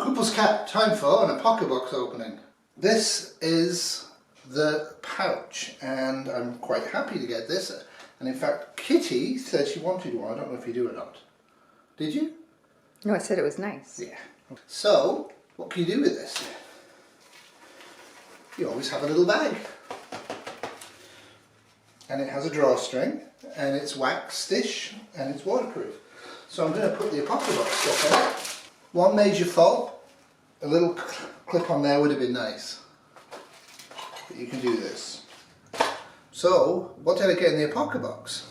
Huples Cat, time for an Apocabox opening. This is the pouch and I'm quite happy to get this, and in fact Kitty said she wanted one. I don't know if you do or not. Did you? No, I said it was nice. Yeah. So what can you do with this? You always have a little bag, and it has a drawstring and it's wax-ish and it's waterproof. So I'm going to put the Apocabox stuff in it. One major fault, a little clip on there would have been nice, but you can do this. So what did I get in the Apocabox?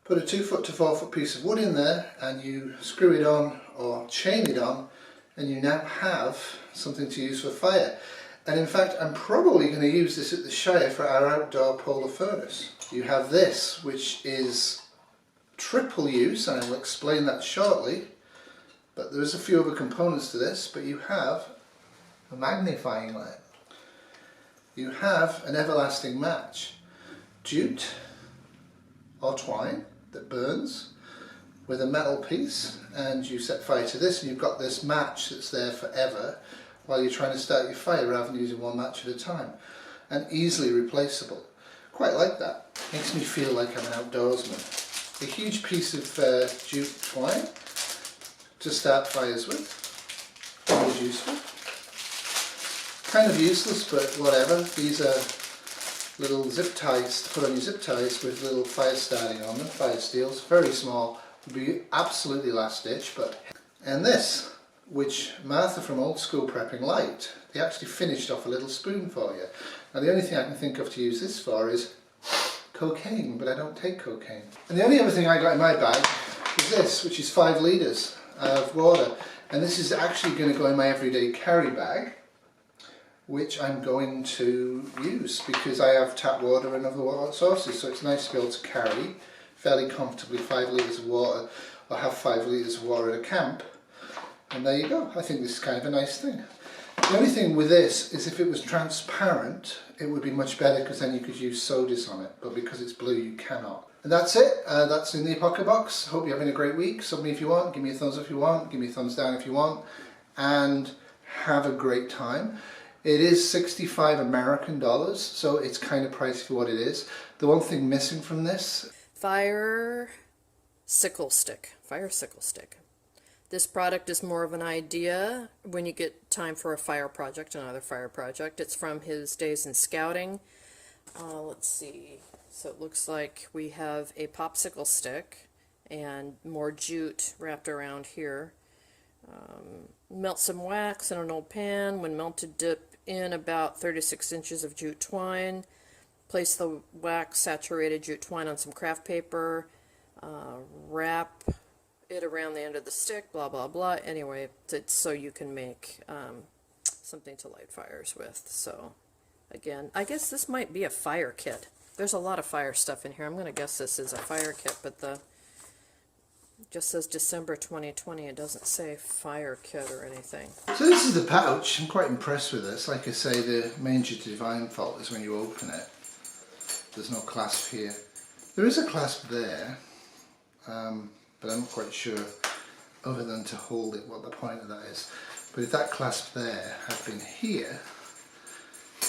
Put a 2 foot to 4 foot piece of wood in there and you screw it on or chain it on, and you now have something to use for fire. And in fact I'm probably going to use this at the Shire for our outdoor polar furnace. You have this, which is triple use, and I'll explain that shortly, but there's a few other components to this. But you have a magnifying lamp, you have an everlasting match, jute or twine that burns with a metal piece, and you set fire to this and you've got this match that's there forever while you're trying to start your fire rather than using one match at a time, and easily replaceable. Quite like that. Makes me feel like I'm an outdoorsman. A huge piece of jute twine to start fires with. Always useful. Kind of useless, but whatever. These are little zip ties to put on your zip ties with little fire starting on them, fire steels. Very small. Would be absolutely last ditch, but... And this, which Martha from Old School Prepping liked. They actually finished off a little spoon for you. Now the only thing I can think of to use this for is cocaine, but I don't take cocaine. And the only other thing I got in my bag is this, which is 5 litres of water. And this is actually going to go in my everyday carry bag, which I'm going to use because I have tap water and other water sources, so it's nice to be able to carry fairly comfortably 5 litres of water, or have 5 litres of water at a camp. And there you go. I think this is kind of a nice thing. The only thing with this is if it was transparent it would be much better, because then you could use sodas on it, but because it's blue you cannot. And that's it. That's in the Apocabox. Hope you're having a great week. Sub me if you want, give me a thumbs up if you want, give me a thumbs down if you want, and have a great time. It is 65 American dollars, so it's kind of pricey for what it is. The one thing missing from this... Fire sickle stick. Fire sickle stick. This product is more of an idea when you get time for a fire project, another fire project. It's from his days in scouting. Let's see. So it looks like we have a popsicle stick and more jute wrapped around here. Melt some wax in an old pan. When melted, dip in about 36 inches of jute twine. Place the wax saturated jute twine on some craft paper. Wrap it around the end of the stick, blah blah blah. Anyway, it's so you can make something to light fires with. So again, I guess this might be a fire kit. There's a lot of fire stuff in here. I'm gonna guess this is a fire kit, but it just says December 2020. It doesn't say fire kit or anything. So this is the pouch. I'm quite impressed with this. Like I say, the major divine fault is when you open it. There's no clasp here. There is a clasp there, but I'm not quite sure, other than to hold it, what the point of that is. But if that clasp there had been here,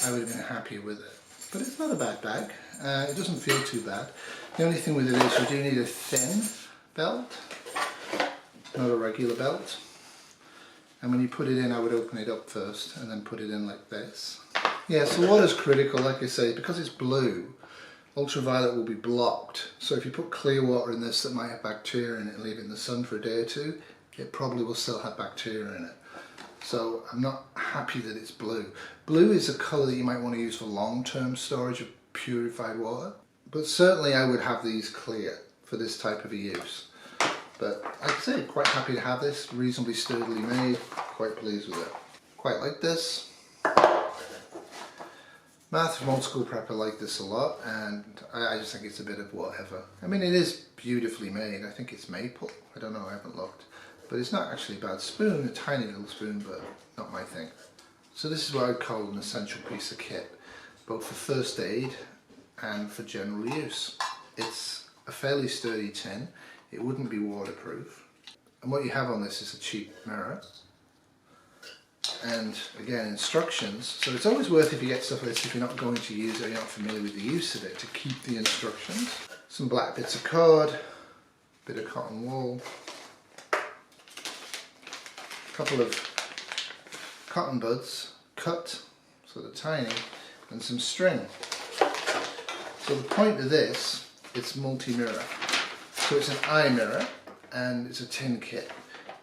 I would have been happy with it. But it's not a bad bag. It doesn't feel too bad. The only thing with it is you do need a thin belt, not a regular belt. And when you put it in, I would open it up first and then put it in like this. Yeah, so water's critical, like I say, because it's blue. Ultraviolet will be blocked, so if you put clear water in this that might have bacteria in it and leave it in the sun for a day or two, it probably will still have bacteria in it. So I'm not happy that it's blue. Blue is a colour that you might want to use for long-term storage of purified water, but certainly I would have these clear for this type of a use. But like I say, quite happy to have this, reasonably sturdily made, quite pleased with it. Quite like this. Martha from Old School Prepper liked this a lot, and I just think it's a bit of whatever. I mean, it is beautifully made. I think it's maple. I don't know, I haven't looked. But it's not actually a bad spoon, a tiny little spoon, but not my thing. So this is what I'd call an essential piece of kit, both for first aid and for general use. It's a fairly sturdy tin. It wouldn't be waterproof. And what you have on this is a cheap mirror. And again, instructions. So it's always worth, if you get stuff like this, if you're not going to use it or you're not familiar with the use of it, to keep the instructions. Some black bits of cord, bit of cotton wool, a couple of cotton buds cut, sort of tiny, and some string. So the point of this, it's multi-mirror. So it's an eye mirror and it's a tin kit.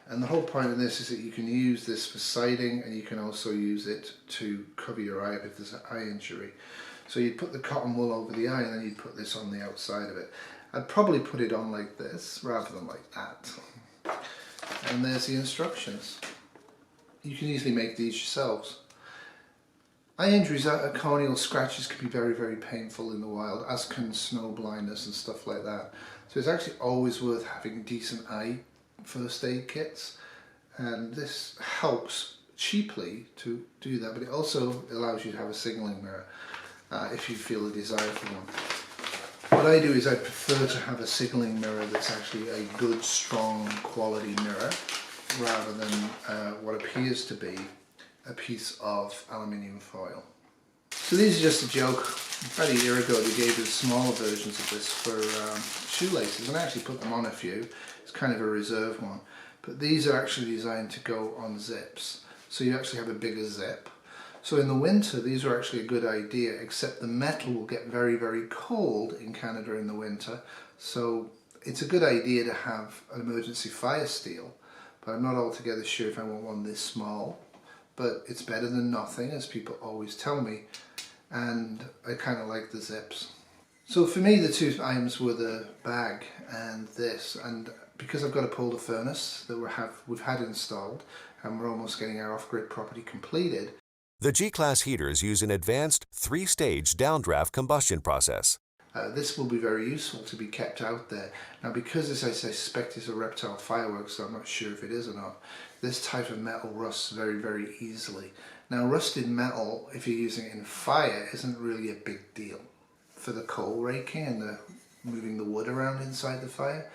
And the whole point of this is that you can use this for sighting, and you can also use it to cover your eye if there's an eye injury. So you'd put the cotton wool over the eye and then you'd put this on the outside of it. I'd probably put it on like this rather than like that. And there's the instructions. You can easily make these yourselves. Eye injuries, corneal scratches can be very, very painful in the wild, as can snow blindness and stuff like that. So it's actually always worth having decent eye first aid kits, and this helps cheaply to do that, but it also allows you to have a signalling mirror if you feel a desire for one. What I do is I prefer to have a signalling mirror that's actually a good, strong quality mirror rather than what appears to be a piece of aluminium foil. So these are just a joke. About a year ago they gave us smaller versions of this for shoelaces, and I actually put them on a few. It's kind of a reserve one. But these are actually designed to go on zips. So you actually have a bigger zip. So in the winter these are actually a good idea, except the metal will get very, very cold in Canada in the winter. So it's a good idea to have an emergency fire steel, but I'm not altogether sure if I want one this small. But it's better than nothing, as people always tell me, and I kind of like the zips. So for me the two items were the bag and this, and because I've got a polar furnace that we've had installed and we're almost getting our off-grid property completed. The G-Class heaters use an advanced 3-stage downdraft combustion process. This will be very useful to be kept out there. Now, because this I suspect is a reptile fireworks, so I'm not sure if it is or not, this type of metal rusts very, very easily. Now, rusted metal, if you're using it in fire, isn't really a big deal. For the coal raking and moving the wood around inside the fire,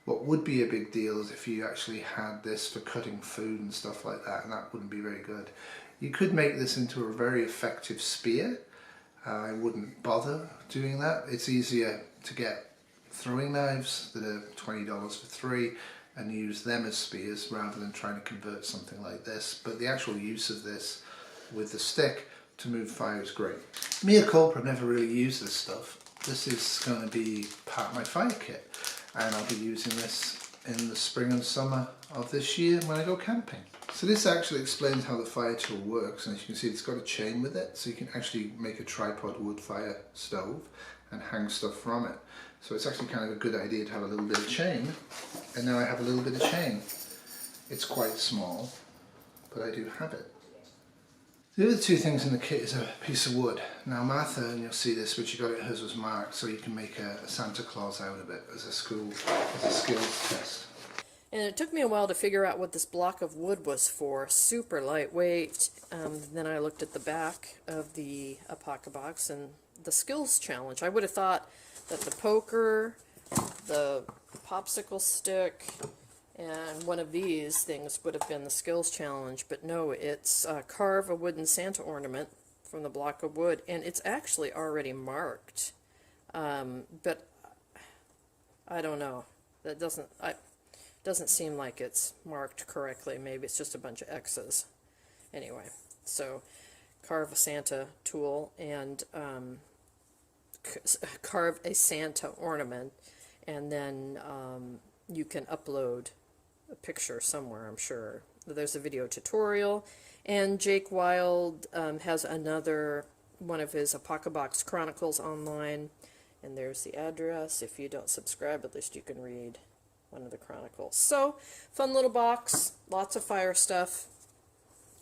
what would be a big deal is if you actually had this for cutting food and stuff like that, and that wouldn't be very good. You could make this into a very effective spear. I wouldn't bother doing that. It's easier to get throwing knives that are $20 for 3 and use them as spears rather than trying to convert something like this. But the actual use of this with the stick to move fire is great. Mea culpa, I've never really used this stuff. This is going to be part of my fire kit, and I'll be using this in the spring and summer of this year when I go camping. So this actually explains how the fire tool works, and as you can see it's got a chain with it, so you can actually make a tripod wood fire stove and hang stuff from it. So it's actually kind of a good idea to have a little bit of chain, and now I have a little bit of chain. It's quite small, but I do have it. The other two things in the kit is a piece of wood. Now Martha, and you'll see this, but she got it, hers was marked, so you can make a Santa Claus out of it as a skills test. And it took me a while to figure out what this block of wood was for. Super lightweight. Then I looked at the back of the Apocabox and the skills challenge. I would have thought that the poker, the popsicle stick, and one of these things would have been the skills challenge. But no, it's carve a wooden Santa ornament from the block of wood. And it's actually already marked. But I don't know. That doesn't seem like it's marked correctly. Maybe it's just a bunch of X's. Anyway, so carve a Santa tool and carve a Santa ornament, and then you can upload a picture somewhere, I'm sure. There's a video tutorial, and Jake Wild has another one of his Apocabox Chronicles online, and there's the address. If you don't subscribe, at least you can read one of the chronicles. So, fun little box, lots of fire stuff.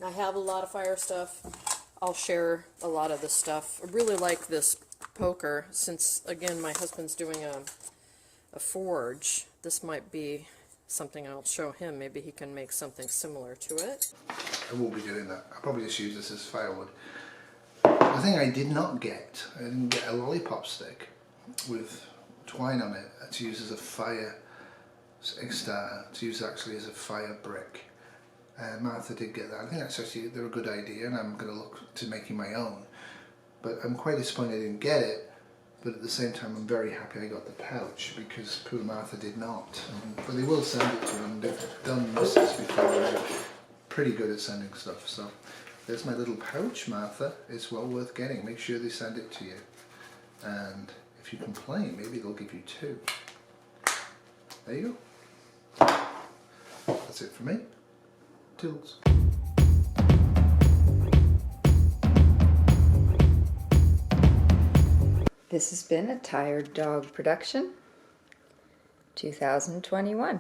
I have a lot of fire stuff. I'll share a lot of this stuff. I really like this poker, since again my husband's doing a forge. This might be something I'll show him. Maybe he can make something similar to it. I won't be doing that. I'll probably just use this as firewood. The thing I didn't get a lollipop stick with twine on it to use as a fire starter to use actually as a fire brick. Martha did get that. I think that's actually they're a good idea, and I'm going to look to making my own. But I'm quite disappointed I didn't get it. But at the same time, I'm very happy I got the pouch, because poor Martha did not. But they will send it to her, and they've done this before. They're pretty good at sending stuff. So there's my little pouch, Martha. It's well worth getting. Make sure they send it to you. And if you complain, maybe they'll give you 2. There you go. That's it for me. Toodles. This has been a Tired Dog production, 2021.